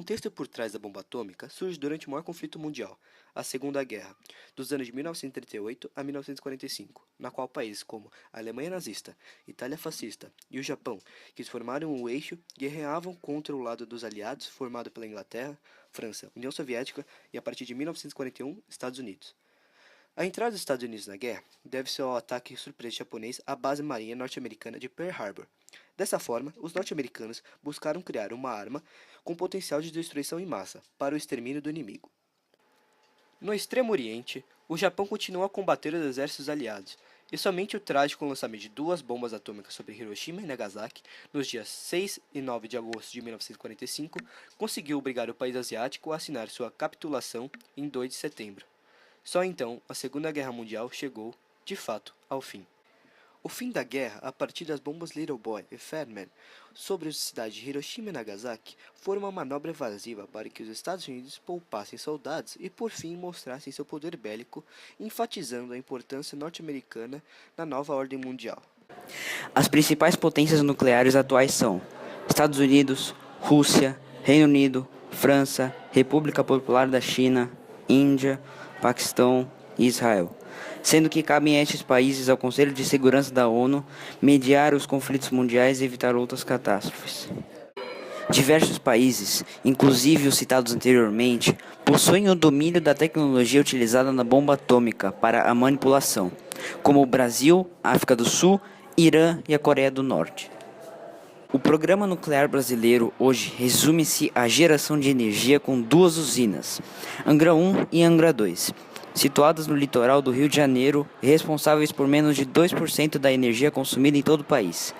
contexto por trás da bomba atômica surge durante o maior conflito mundial, a Segunda Guerra, dos anos de 1938 a 1945, na qual países como a Alemanha nazista, Itália fascista e o Japão, que formaram o eixo, guerreavam contra o lado dos aliados formado pela Inglaterra, França, União Soviética e, a partir de 1941, Estados Unidos. A entrada dos Estados Unidos na guerra deve-se ao ataque surpresa japonês à base marinha norte-americana de Pearl Harbor. Dessa forma, os norte-americanos buscaram criar uma arma com potencial de destruição em massa para o extermínio do inimigo. No Extremo Oriente, o Japão continuou a combater os exércitos aliados, e somente o trágico lançamento de 2 bombas atômicas sobre Hiroshima e Nagasaki, nos dias 6 e 9 de agosto de 1945, conseguiu obrigar o país asiático a assinar sua capitulação em 2 de setembro. Só então a Segunda Guerra Mundial chegou, de fato, ao fim. O fim da guerra, a partir das bombas Little Boy e Fat Man sobre as cidades de Hiroshima e Nagasaki, foi uma manobra evasiva para que os Estados Unidos poupassem soldados e por fim mostrassem seu poder bélico, enfatizando a importância norte-americana na nova ordem mundial. As principais potências nucleares atuais são Estados Unidos, Rússia, Reino Unido, França, República Popular da China, Índia, Paquistão e Israel, sendo que cabem a estes países ao Conselho de Segurança da ONU mediar os conflitos mundiais e evitar outras catástrofes. Diversos países, inclusive os citados anteriormente, possuem o domínio da tecnologia utilizada na bomba atômica para a manipulação, como o Brasil, a África do Sul, Irã e a Coreia do Norte. O programa nuclear brasileiro hoje resume-se à geração de energia com 2 usinas, Angra 1 e Angra 2, situadas no litoral do Rio de Janeiro, responsáveis por menos de 2% da energia consumida em todo o país.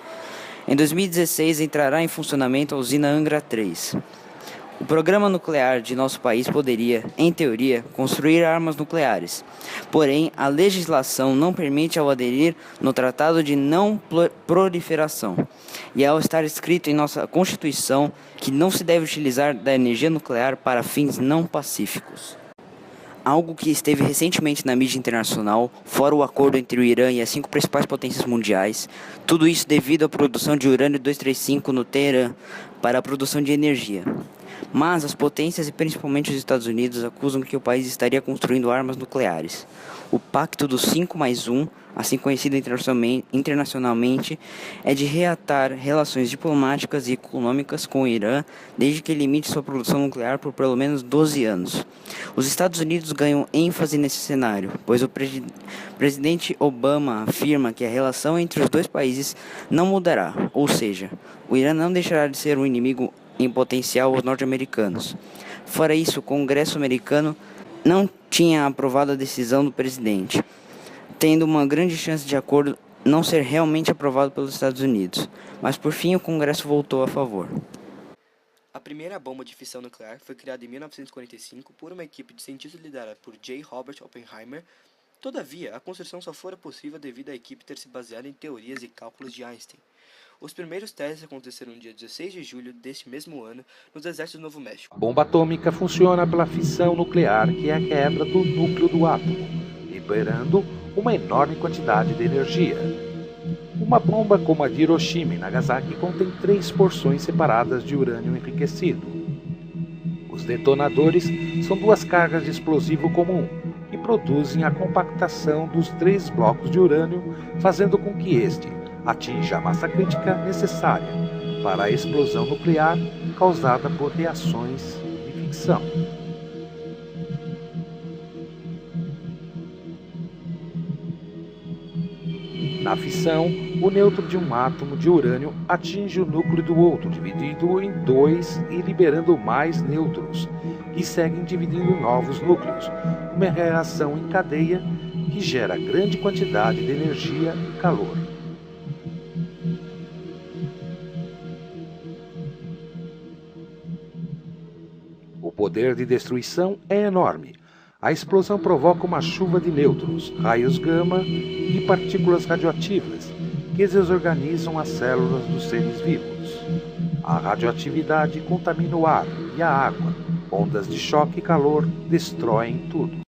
Em 2016 entrará em funcionamento a usina Angra 3. O programa nuclear de nosso país poderia, em teoria, construir armas nucleares. Porém, a legislação não permite ao aderir no Tratado de Não Proliferação e ao estar escrito em nossa Constituição que não se deve utilizar da energia nuclear para fins não pacíficos. Algo que esteve recentemente na mídia internacional, fora o acordo entre o Irã e as 5 principais potências mundiais, tudo isso devido à produção de urânio 235 no Teherã para a produção de energia. Mas as potências e principalmente os Estados Unidos acusam que o país estaria construindo armas nucleares. O Pacto dos 5+1, assim conhecido internacionalmente, é de reatar relações diplomáticas e econômicas com o Irã, desde que limite sua produção nuclear por pelo menos 12 anos. Os Estados Unidos ganham ênfase nesse cenário, pois o presidente Obama afirma que a relação entre os 2 países não mudará, ou seja, o Irã não deixará de ser um inimigo em potencial aos norte-americanos. Fora isso, o Congresso americano não tinha aprovado a decisão do presidente, tendo uma grande chance de acordo não ser realmente aprovado pelos Estados Unidos, mas por fim o Congresso votou a favor. A primeira bomba de fissão nuclear foi criada em 1945 por uma equipe de cientistas liderada por J. Robert Oppenheimer. Todavia, a construção só fora possível devido à equipe ter se baseado em teorias e cálculos de Einstein. Os primeiros testes aconteceram no dia 16 de julho deste mesmo ano, nos desertos do Novo México. A bomba atômica funciona pela fissão nuclear, que é a quebra do núcleo do átomo, liberando uma enorme quantidade de energia. Uma bomba como a de Hiroshima e Nagasaki contém 3 porções separadas de urânio enriquecido. Os detonadores são 2 cargas de explosivo comum, que produzem a compactação dos 3 blocos de urânio, fazendo com que este atinja a massa crítica necessária para a explosão nuclear causada por reações de fissão. Na fissão, o nêutron de um átomo de urânio atinge o núcleo do outro, dividindo em 2 e liberando mais nêutrons, que seguem dividindo novos núcleos, uma reação em cadeia que gera grande quantidade de energia e calor. O poder de destruição é enorme. A explosão provoca uma chuva de nêutrons, raios gama e partículas radioativas que desorganizam as células dos seres vivos. A radioatividade contamina o ar e a água. Ondas de choque e calor destroem tudo.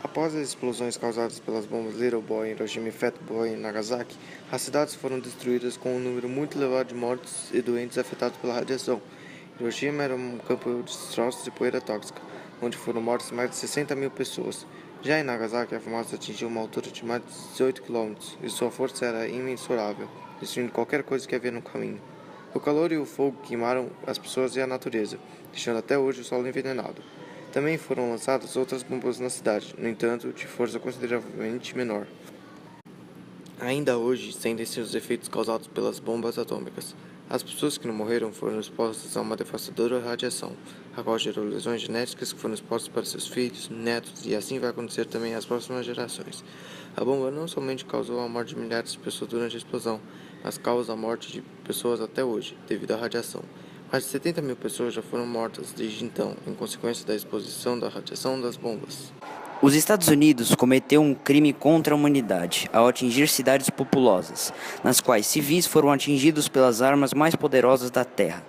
Após as explosões causadas pelas bombas Little Boy, Hiroshima e Fat Boy em Nagasaki, as cidades foram destruídas com um número muito elevado de mortos e doentes afetados pela radiação. Hiroshima era um campo de destroços e poeira tóxica, onde foram mortas mais de 60 mil pessoas. Já em Nagasaki, a fumaça atingiu uma altura de mais de 18 km e sua força era imensurável, destruindo qualquer coisa que havia no caminho. O calor e o fogo queimaram as pessoas e a natureza, deixando até hoje o solo envenenado. Também foram lançadas outras bombas na cidade, no entanto, de força consideravelmente menor. Ainda hoje sentem-se os efeitos causados pelas bombas atômicas. As pessoas que não morreram foram expostas a uma devastadora radiação, a qual gerou lesões genéticas que foram expostas para seus filhos, netos, e assim vai acontecer também às próximas gerações. A bomba não somente causou a morte de milhares de pessoas durante a explosão, mas causa a morte de pessoas até hoje, devido à radiação. Mais de 70 mil pessoas já foram mortas desde então, em consequência da exposição da radiação das bombas. Os Estados Unidos cometeu um crime contra a humanidade ao atingir cidades populosas, nas quais civis foram atingidos pelas armas mais poderosas da Terra.